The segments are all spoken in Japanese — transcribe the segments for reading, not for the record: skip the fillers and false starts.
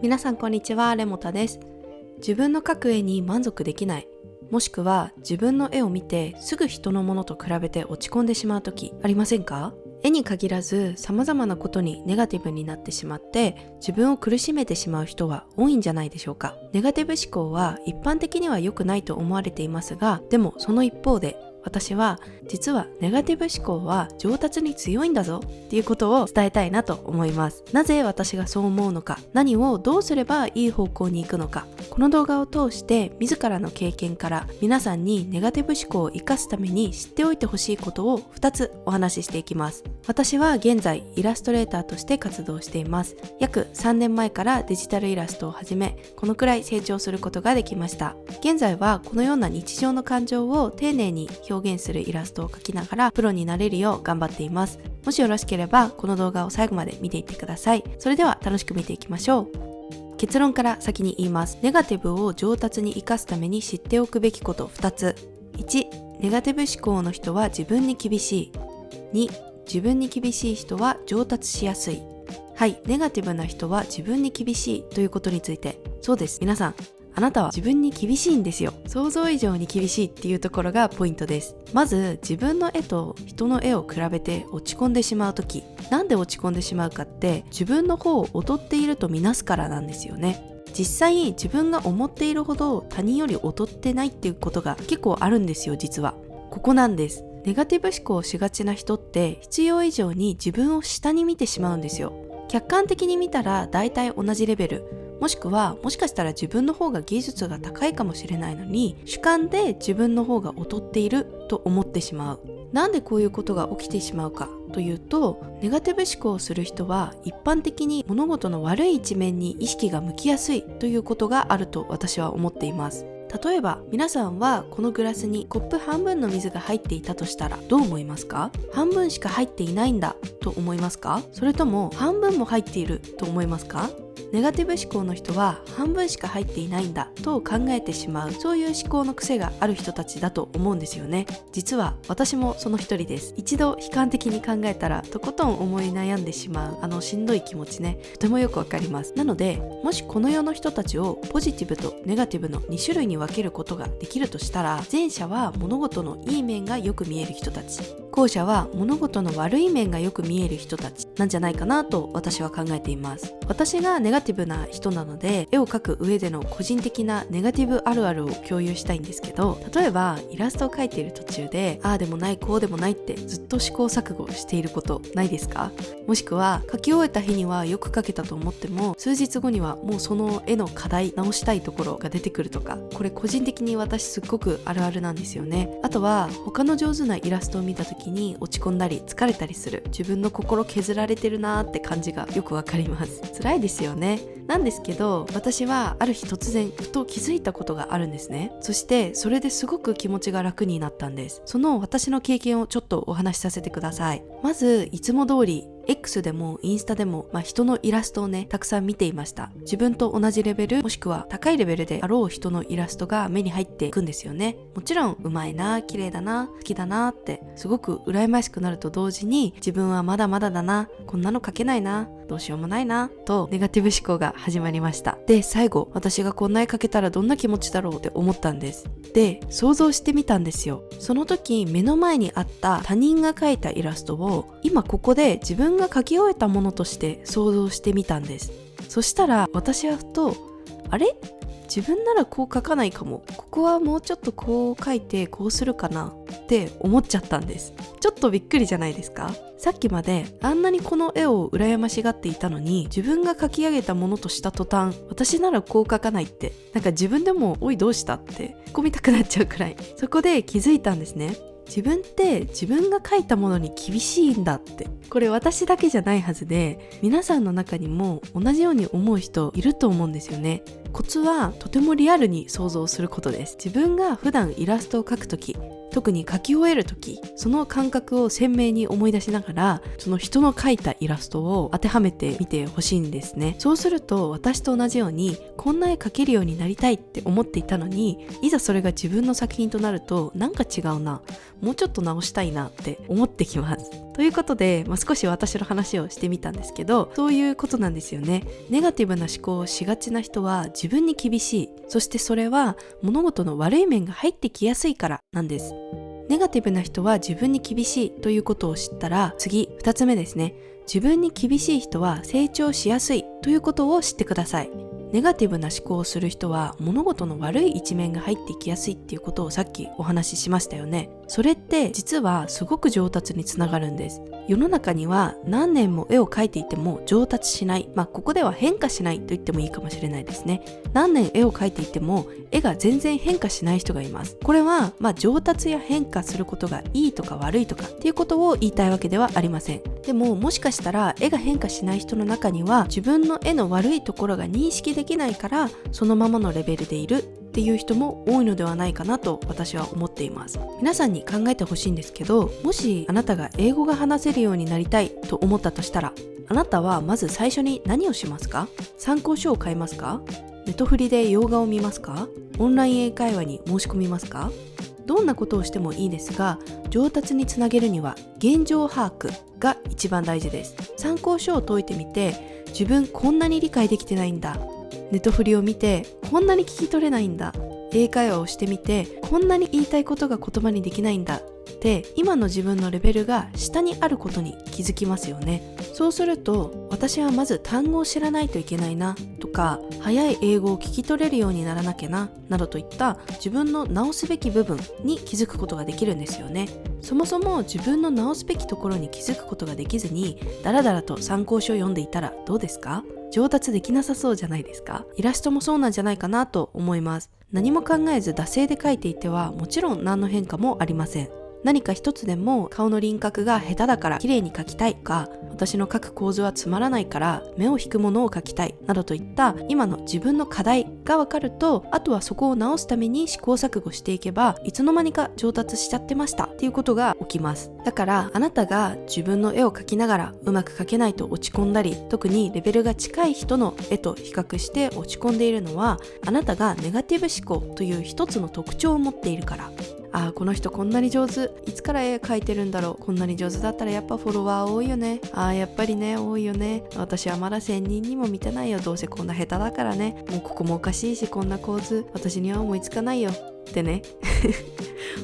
皆さんこんにちは、レモタです。自分の描く絵に満足できない、もしくは自分の絵を見てすぐ人のものと比べて落ち込んでしまう時ありませんか？絵に限らず様々なことにネガティブになってしまって自分を苦しめてしまう人は多いんじゃないでしょうか。ネガティブ思考は一般的には良くないと思われていますが、でもその一方で私は実はネガティブ思考は上達に強いんだぞっていうことを伝えたいなと思います。なぜ私がそう思うのか、何をどうすればいい方向に行くのか、この動画を通して自らの経験から皆さんにネガティブ思考を生かすために知っておいてほしいことを2つお話ししていきます。私は現在イラストレーターとして活動しています。約3年前からデジタルイラストを始め、このくらい成長することができました。現在はこのような日常の感情を丁寧に表現するイラストを描きながらプロになれるよう頑張っています。もしよろしければこの動画を最後まで見ていってください。それでは楽しく見ていきましょう。結論から先に言います。ネガティブを上達に生かすために知っておくべきこと2つ。1、ネガティブ思考の人は自分に厳しい。2、自分に厳しい人は上達しやすい。はい、ネガティブな人は自分に厳しいということについて。そうです、皆さん、あなたは自分に厳しいんですよ。想像以上に厳しいっていうところがポイントです。まず自分の絵と人の絵を比べて落ち込んでしまうとき、なんで落ち込んでしまうかって自分の方を劣っているとみなすからなんですよね。実際自分が思っているほど他人より劣ってないっていうことが結構あるんですよ。実はここなんです。ネガティブ思考をしがちな人って必要以上に自分を下に見てしまうんですよ。客観的に見たら大体同じレベル、もしくはもしかしたら自分の方が技術が高いかもしれないのに、主観で自分の方が劣っていると思ってしまう。なんでこういうことが起きてしまうかというと、ネガティブ思考をする人は一般的に物事の悪い一面に意識が向きやすいということがあると私は思っています。例えば皆さんはこのグラスにコップ半分の水が入っていたとしたらどう思いますか？半分しか入っていないんだと思いますか？それとも半分も入っていると思いますか？ネガティブ思考の人は半分しか入っていないんだと考えてしまう、そういう思考の癖がある人たちだと思うんですよね。実は私もその一人です。一度悲観的に考えたらとことん思い悩んでしまうしんどい気持ちね、とてもよくわかります。なのでもしこの世の人たちをポジティブとネガティブの2種類に分けることができるとしたら、前者は物事のいい面がよく見える人たち、後者は物事の悪い面がよく見える人たちなんじゃないかなと私は考えています。私がネガティブな人なので絵を描く上での個人的なネガティブあるあるを共有したいんですけど、例えばイラストを描いている途中でああでもないこうでもないってずっと試行錯誤していることないですか？もしくは描き終えた日にはよく描けたと思っても数日後にはもうその絵の課題直したいところが出てくるとか、これ個人的に私すっごくあるあるなんですよね。あとは他の上手なイラストを見た時に落ち込んだり疲れたりする、自分の心削られてるなーって感じがよくわかります。辛いですよね。なんですけど私はある日突然ふと気づいたことがあるんですね。そしてそれですごく気持ちが楽になったんです。その私の経験をちょっとお話しさせてください。まずいつも通りX でもインスタでも、人のイラストをねたくさん見ていました。自分と同じレベルもしくは高いレベルであろう人のイラストが目に入っていくんですよね。もちろんうまいな、綺麗だな、好きだなってすごく羨ましくなると同時に、自分はまだまだだな、こんなの描けないな、どうしようもないなとネガティブ思考が始まりました。で最後、私がこんな絵描けたらどんな気持ちだろうって思ったんです。で想像してみたんですよ。その時目の前にあった他人が描いたイラストを今ここで自分が描き終えたものとして想像してみたんです。そしたら私はふと、あれ？自分ならこう描かないかも、ここはもうちょっとこう描いてこうするかなって思っちゃったんです。ちょっとびっくりじゃないですか？さっきまであんなにこの絵を羨ましがっていたのに、自分が描き上げたものとした途端、私ならこう描かないって、なんか自分でもおいどうしたって突っ込みたくなっちゃうくらい、そこで気づいたんですね。自分って自分が描いたものに厳しいんだって。これ私だけじゃないはずで、皆さんの中にも同じように思う人いると思うんですよね。コツはとてもリアルに想像することです。自分が普段イラストを描くとき、特に描き終えるとき、その感覚を鮮明に思い出しながら、その人の描いたイラストを当てはめてみてほしいんですね。そうすると私と同じようにこんな絵描けるようになりたいって思っていたのに、いざそれが自分の作品となるとなんか違うな、もうちょっと直したいなって思ってきます。ということで、少し私の話をしてみたんですけど、そういうことなんですよね。ネガティブな思考をしがちな人は自分に厳しい。そしてそれは物事の悪い面が入ってきやすいからなんです。ネガティブな人は自分に厳しいということを知ったら、次、2つ目ですね。自分に厳しい人は成長しやすいということを知ってください。ネガティブな思考をする人は物事の悪い一面が入ってきやすいっていうことをさっきお話ししましたよね。それって実はすごく上達につながるんです。世の中には何年も絵を描いていても上達しない、ここでは変化しないと言ってもいいかもしれないですね。何年絵を描いていても絵が全然変化しない人がいます。これは上達や変化することがいいとか悪いとかっていうことを言いたいわけではありません。でももしかしたら絵が変化しない人の中には自分の絵の悪いところが認識できないからそのままのレベルでいるっていう人も多いのではないかなと私は思っています。皆さんに考えてほしいんですけど、もしあなたが英語が話せるようになりたいと思ったとしたら、あなたはまず最初に何をしますか？参考書を買いますか？ネットフリで洋画を見ますか？オンライン英会話に申し込みますか？どんなことをしてもいいですが、上達につなげるには現状把握が一番大事です。参考書を解いてみて、自分こんなに理解できてないんだ。ネットフリを見てこんなに聞き取れないんだ。英会話をしてみてこんなに言いたいことが言葉にできないんだって今の自分のレベルが下にあることに気づきますよね。そうすると私はまず単語を知らないといけないなとか、早い英語を聞き取れるようにならなきゃななどといった自分の直すべき部分に気づくことができるんですよね。そもそも自分の直すべきところに気づくことができずにだらだらと参考書を読んでいたらどうですか？上達できなさそうじゃないですか？イラストもそうなんじゃないかなと思います。何も考えず惰性で描いていてはもちろん何の変化もありません。何か一つでも顔の輪郭が下手だから綺麗に描きたいとか、私の描く構図はつまらないから目を引くものを描きたいなどといった今の自分の課題が分かると、あとはそこを直すために試行錯誤していけばいつの間にか上達しちゃってましたっていうことが起きます。だからあなたが自分の絵を描きながらうまく描けないと落ち込んだり、特にレベルが近い人の絵と比較して落ち込んでいるのは、あなたがネガティブ思考という一つの特徴を持っているから。この人こんなに上手、いつから絵描いてるんだろう、こんなに上手だったらやっぱフォロワー多いよね、やっぱりね多いよね、私はまだ1000人にも見てないよ、どうせこんな下手だからね、もうここもおかしいしこんな構図私には思いつかないよってね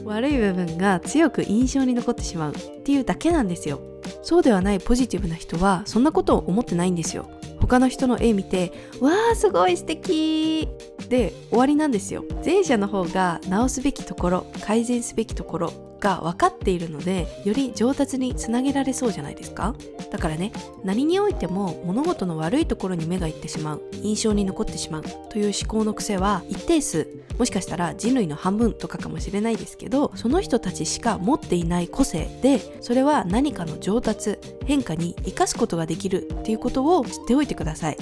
悪い部分が強く印象に残ってしまうっていうだけなんですよ。そうではないポジティブな人はそんなことを思ってないんですよ。他の人の絵見てわーすごい素敵で終わりなんですよ。前者の方が直すべきところ、改善すべきところが分かっているので、より上達につなげられそうじゃないですか。だからね、何においても物事の悪いところに目がいってしまう、印象に残ってしまうという思考の癖は一定数、もしかしたら人類の半分とかかもしれないですけど、その人たちしか持っていない個性で、それは何かの上達、変化に生かすことができるっていうことを知っておいてください。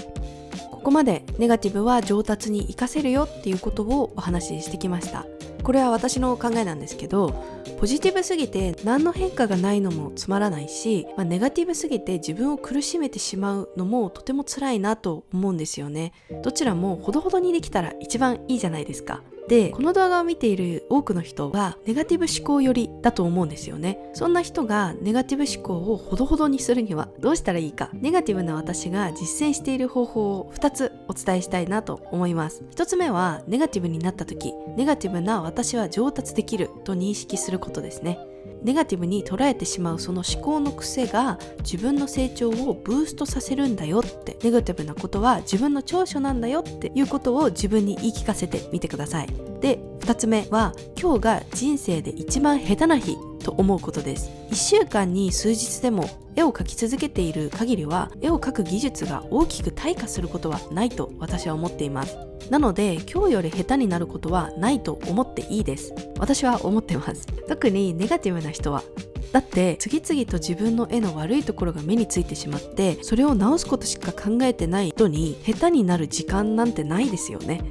ここまでネガティブは上達に生かせるよっていうことをお話ししてきました。これは私の考えなんですけど、ポジティブすぎて何の変化がないのもつまらないし、ネガティブすぎて自分を苦しめてしまうのもとても辛いなと思うんですよね。どちらもほどほどにできたら一番いいじゃないですか。で、この動画を見ている多くの人はネガティブ思考寄りだと思うんですよね。そんな人がネガティブ思考をほどほどにするにはどうしたらいいか、ネガティブな私が実践している方法を2つお伝えしたいなと思います。1つ目は、ネガティブになった時、ネガティブな私は上達できると認識することですね。ネガティブに捉えてしまうその思考の癖が自分の成長をブーストさせるんだよって、ネガティブなことは自分の長所なんだよっていうことを自分に言い聞かせてみてください。で、2つ目は、今日が人生で一番下手な日と思うことです。1週間に数日でも絵を描き続けている限りは、絵を描く技術が大きく退化することはないと私は思っています。なので、今日より下手になることはないと思っていいです。私は思ってます。特にネガティブな人は。だって次々と自分の絵の悪いところが目についてしまって、それを直すことしか考えてない人に下手になる時間なんてないですよね。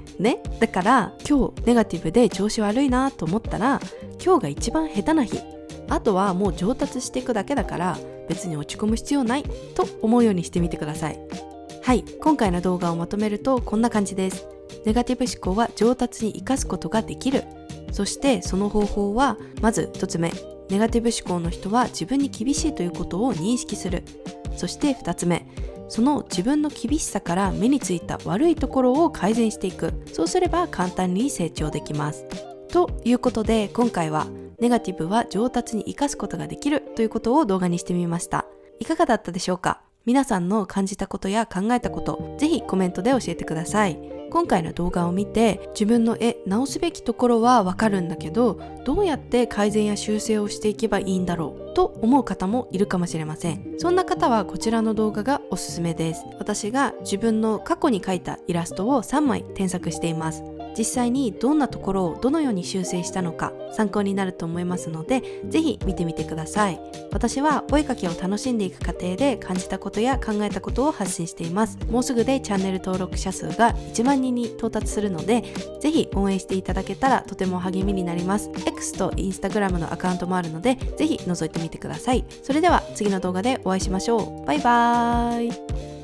だから今日ネガティブで調子悪いなと思ったら、今日が一番下手な日。あとはもう上達していくだけだから別に落ち込む必要ないと思うようにしてみてください。はい、今回の動画をまとめるとこんな感じです。ネガティブ思考は上達に生かすことができる。そしてその方法は、まず1つ目、ネガティブ思考の人は自分に厳しいということを認識する。そして2つ目、その自分の厳しさから目についた悪いところを改善していく。そうすれば簡単に成長できます。ということで、今回はネガティブは上達に生かすことができるということを動画にしてみました。いかがだったでしょうか？皆さんの感じたことや考えたこと、ぜひコメントで教えてください。今回の動画を見て自分の絵直すべきところはわかるんだけど、どうやって改善や修正をしていけばいいんだろうと思う方もいるかもしれません。そんな方はこちらの動画がおすすめです。私が自分の過去に描いたイラストを3枚添削しています。実際にどんなところをどのように修正したのか参考になると思いますので、ぜひ見てみてください。私はお絵描きを楽しんでいく過程で感じたことや考えたことを発信しています。もうすぐでチャンネル登録者数が1万人に到達するので、ぜひ応援していただけたらとても励みになります。X と Instagram のアカウントもあるので、ぜひ覗いてみてください。それでは次の動画でお会いしましょう。バイバーイ。